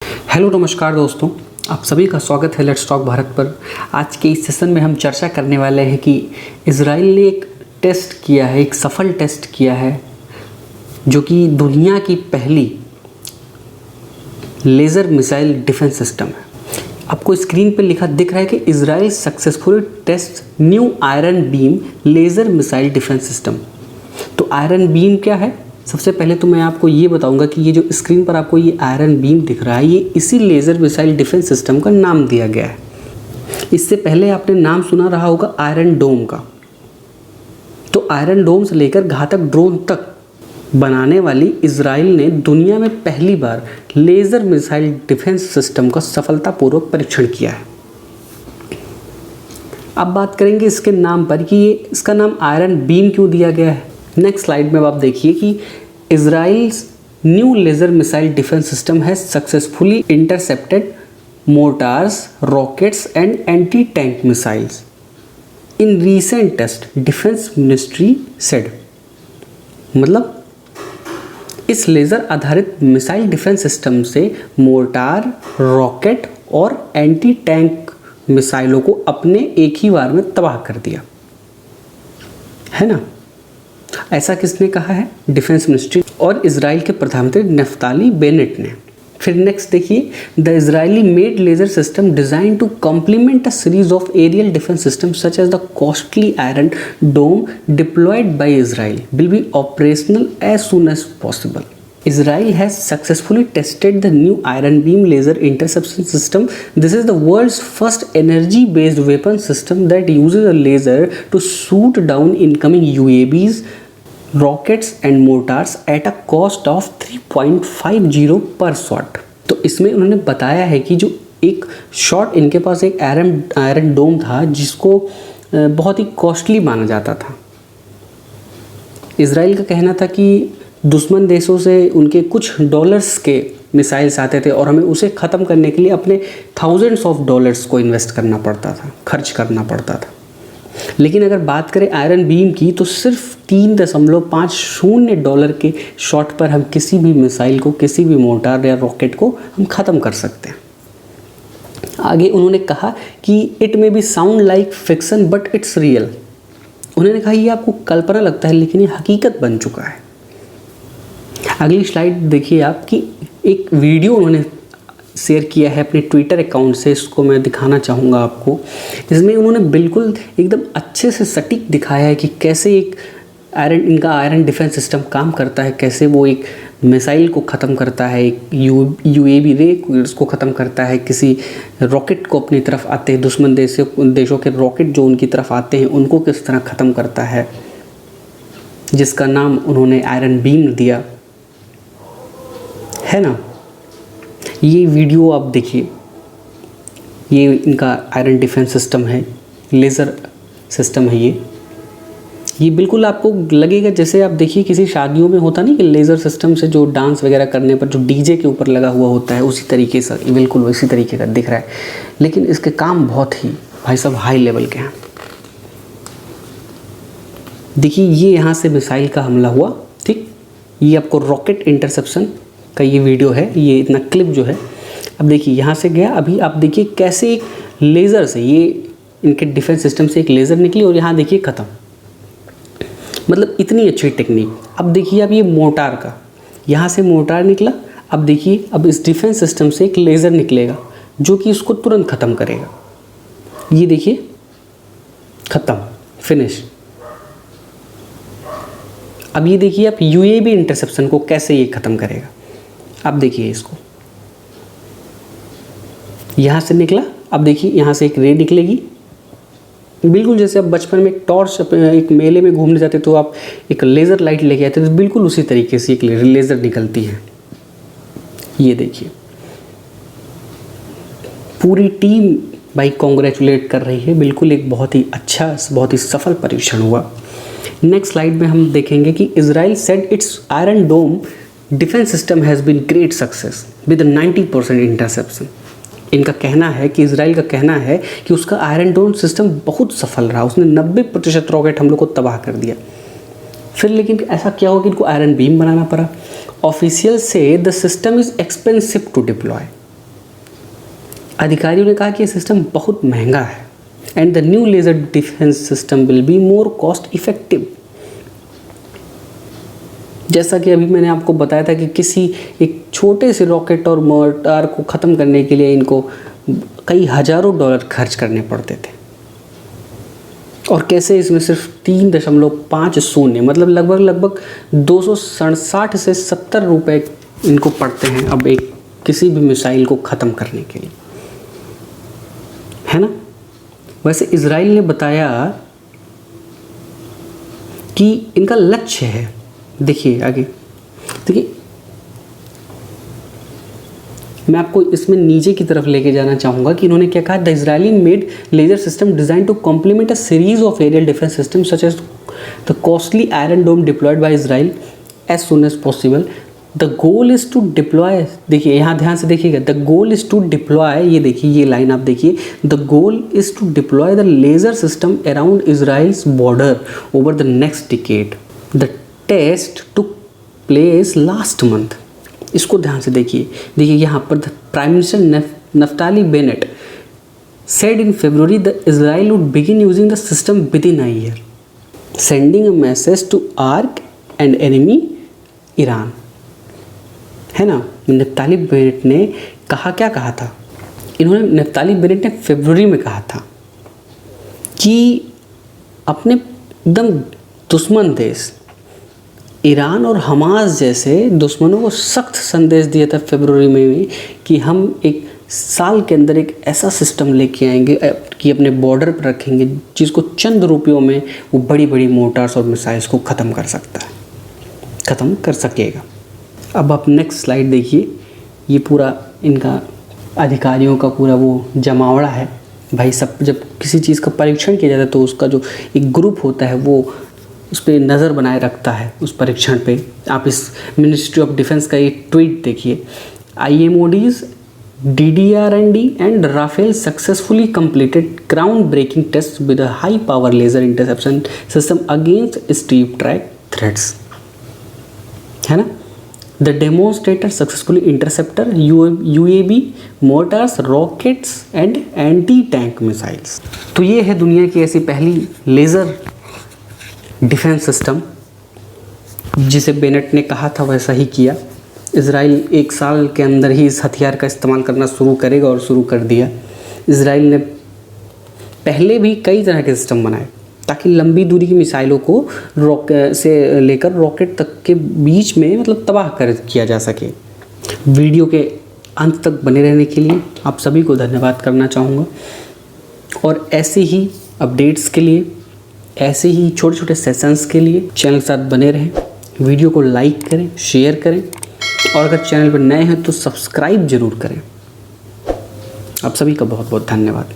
Hello नमस्कार दोस्तों, आप सभी का स्वागत है लेट्स टॉक भारत पर। आज के इस सेशन में हम चर्चा करने वाले हैं कि इजराइल ने एक टेस्ट किया है, एक सफल टेस्ट किया है जो कि दुनिया की पहली लेज़र मिसाइल डिफेंस सिस्टम है। आपको स्क्रीन पर लिखा दिख रहा है कि Israel successfully test new iron beam laser missile defence system. तो आयरन बीम क्या है? सबसे पहले तो मैं आपको ये बताऊंगा कि ये जो स्क्रीन पर आपको ये आयरन बीम दिख रहा है, ये इसी लेज़र मिसाइल डिफेंस सिस्टम का नाम दिया गया है। इससे पहले आपने नाम सुना रहा होगा आयरन डोम का। तो आयरन डोम से लेकर घातक ड्रोन तक बनाने वाली इजराइल ने दुनिया में पहली बार लेज़र मिसाइल डिफेंस सिस्टम का सफलतापूर्वक परीक्षण किया है। अब बात करेंगे इसके नाम पर कि इसका नाम आयरन बीम क्यों दिया गया है। नेक्स्ट स्लाइड में आप देखिए कि Israel's new laser missile defence system has successfully intercepted mortars, rockets and anti tank missiles in recent test, defence ministry said. मतलब इस लेज़र आधारित मिसाइल डिफेंस सिस्टम से मोर्टार, रॉकेट और एंटी टैंक मिसाइलों को अपने एक ही बार में तबाह कर दिया है ना। ऐसा किसने कहा है? डिफेंस मिनिस्ट्री और इजराइल के प्रधानमंत्री नफ्ताली बेनेट ने। फिर नेक्स्ट देखिए, the Israeli made laser system design to complement a series of aerial defence system such as the costly iron dome deployed by Israel will be operational as soon as possible. Israel has successfully tested the new Iron Beam laser interception system. This is the world's first energy-based weapon system that uses a laser to shoot down incoming UAVs, rockets and mortars at a cost of 3.50 per shot. तो इसमें उन्होंने बताया है कि जो एक shot इनके पास एक आयरन डोम था जिसको बहुत ही कॉस्टली माना जाता था। इजराइल का कहना था कि दुश्मन देशों से उनके कुछ डॉलर्स के मिसाइल्स आते थे और हमें उसे ख़त्म करने के लिए अपने थाउजेंड्स ऑफ डॉलर्स को इन्वेस्ट करना पड़ता था, खर्च करना पड़ता था। लेकिन अगर बात करें आयरन बीम की तो सिर्फ $3.50 के शॉट पर हम किसी भी मिसाइल को, किसी भी मोर्टार या रॉकेट को हम ख़त्म कर सकते हैं। आगे उन्होंने कहा कि it may be sound like fiction but it's real. उन्होंने कहा ये आपको कल्पना लगता है लेकिन ये हकीकत बन चुका है। अगली स्लाइड देखिए आप कि एक वीडियो उन्होंने शेयर किया है अपने ट्विटर अकाउंट से, इसको मैं दिखाना चाहूँगा आपको। इसमें उन्होंने बिल्कुल एकदम अच्छे से सटीक दिखाया है कि कैसे एक इनका आयरन डिफेंस सिस्टम काम करता है, कैसे वो एक मिसाइल को ख़त्म करता है, एक UAV रे को ख़त्म करता है, किसी रॉकेट को अपनी तरफ आते हैं दुश्मन देशों के रॉकेट जो उनकी तरफ आते हैं उनको किस तरह ख़त्म करता है, जिसका नाम उन्होंने आयरन बीम दिया है ना। ये वीडियो आप देखिए, ये इनका आयरन डिफेंस सिस्टम है, लेज़र सिस्टम है ये बिल्कुल आपको लगेगा जैसे आप देखिए किसी शादियों में होता नहीं कि लेज़र सिस्टम से जो डांस वगैरह करने पर जो डीजे के ऊपर लगा हुआ होता है उसी तरीके से, बिल्कुल उसी तरीके का दिख रहा है। लेकिन इसके काम बहुत ही भाई साहब हाई लेवल के हैं। देखिए ये यहाँ से मिसाइल का हमला हुआ, ठीक, ये आपको रॉकेट इंटरसेप्शन का ये वीडियो है, ये इतना क्लिप जो है। अब देखिए यहाँ से गया, अभी आप देखिए कैसे एक लेज़र से ये इनके डिफेंस सिस्टम से एक लेज़र निकली और यहाँ देखिए ख़त्म। मतलब इतनी अच्छी टेक्निक। अब देखिए अब ये मोर्टार का, यहाँ से मोर्टार निकला, अब देखिए अब इस डिफेंस सिस्टम से एक लेज़र निकलेगा जो कि इसको तुरंत ख़त्म करेगा। ये देखिए ख़त्म, फिनिश। अब ये देखिए आप UAV इंटरसेप्शन को कैसे ये ख़त्म करेगा। अब देखिए इसको, यहाँ से निकला, अब देखिए यहाँ से एक रे निकलेगी, बिल्कुल जैसे आप बचपन में एक टॉर्च एक मेले में घूमने जाते तो आप एक लेज़र लाइट लेके आते तो बिल्कुल उसी तरीके से एक लेज़र निकलती है। ये देखिए पूरी टीम भाई कॉन्ग्रेचुलेट कर रही है, बिल्कुल एक बहुत ही अच्छा, बहुत ही सफल परीक्षण हुआ। नेक्स्ट स्लाइड में हम देखेंगे कि Israel said its iron dome defence system has been great success with 90% interception. इनका कहना है कि इजराइल का कहना है कि उसका आयरन डोम सिस्टम बहुत सफल रहा, उसने 90% रॉकेट हम लोग को तबाह कर दिया। फिर लेकिन ऐसा क्या हो कि इनको आयरन बीम बनाना पड़ा। Official say the system is expensive to deploy. अधिकारियों ने कहा कि ये सिस्टम बहुत महंगा है and the new laser defence system will be more cost effective. जैसा कि अभी मैंने आपको बताया था कि किसी एक छोटे से रॉकेट और मोर्टार को ख़त्म करने के लिए इनको कई हज़ारों डॉलर खर्च करने पड़ते थे, और कैसे इसमें सिर्फ 3.50 मतलब लगभग 267 से 70 रुपये इनको पड़ते हैं अब एक किसी भी मिसाइल को ख़त्म करने के लिए, है ना। वैसे इजराइल ने बताया कि इनका लक्ष्य है, देखिए आगे देखिए, मैं आपको इसमें नीचे की तरफ लेके जाना चाहूँगा कि इन्होंने क्या कहा। The Israeli made laser system design to complement a series of aerial defence system such as the costly iron dome deployed by Israel as soon as possible. The goal is to deploy, देखिए यहाँ ध्यान से देखिएगा, the goal is to deploy, ये देखिए ये line आप देखिए, the goal is to deploy the laser system around Israel's border over the next decade. The test took place last month. इसको ध्यान से देखिए यहाँ पर prime minister Naftali Bennett said in February that Israel would begin using the system within a year, sending a message to ARC and enemy Iran, है ना। Naftali Bennett ने क्या कहा था, नफ्ताली बेनेट ने फरवरी में कहा था कि अपने एकदम दुश्मन देश ईरान और हमास जैसे दुश्मनों को सख्त संदेश दिया था फरवरी में कि हम एक साल के अंदर एक ऐसा सिस्टम लेके आएंगे कि अपने बॉर्डर पर रखेंगे जिसको चंद रुपयों में वो बड़ी बड़ी मोटार्स और मिसाइल्स को ख़त्म कर सकेगा। अब आप नेक्स्ट स्लाइड देखिए, ये पूरा इनका अधिकारियों का पूरा वो जमावड़ा है भाई। सब जब किसी चीज़ का परीक्षण किया जाता है तो उसका जो एक ग्रुप होता है वो उस पर नज़र बनाए रखता है उस परीक्षण पे। आप इस मिनिस्ट्री ऑफ डिफेंस का ये ट्वीट देखिए, IMOD's DDR&D and Rafael successfully completed ground-breaking tests with a high-power laser interception system against steep track threats, है ना। The demonstrator successfully intercepted UAV, mortars, rockets and anti-tank missiles। तो ये है दुनिया की ऐसी पहली लेज़र डिफेंस सिस्टम जिसे बेनेट ने कहा था वैसा ही किया। इजराइल एक साल के अंदर ही इस हथियार का इस्तेमाल करना शुरू करेगा और शुरू कर दिया। इजराइल ने पहले भी कई तरह के सिस्टम बनाए ताकि लंबी दूरी की मिसाइलों को से लेकर रॉकेट तक के बीच में मतलब तबाह किया जा सके। वीडियो के अंत तक बने रहने के लिए आप सभी को धन्यवाद करना चाहूँगा, और ऐसे ही अपडेट्स के लिए, ऐसे ही छोटे छोटे सेशंस के लिए चैनल के साथ बने रहें। वीडियो को लाइक करें, शेयर करें, और अगर चैनल पर नए हैं तो सब्सक्राइब ज़रूर करें। आप सभी का बहुत बहुत धन्यवाद।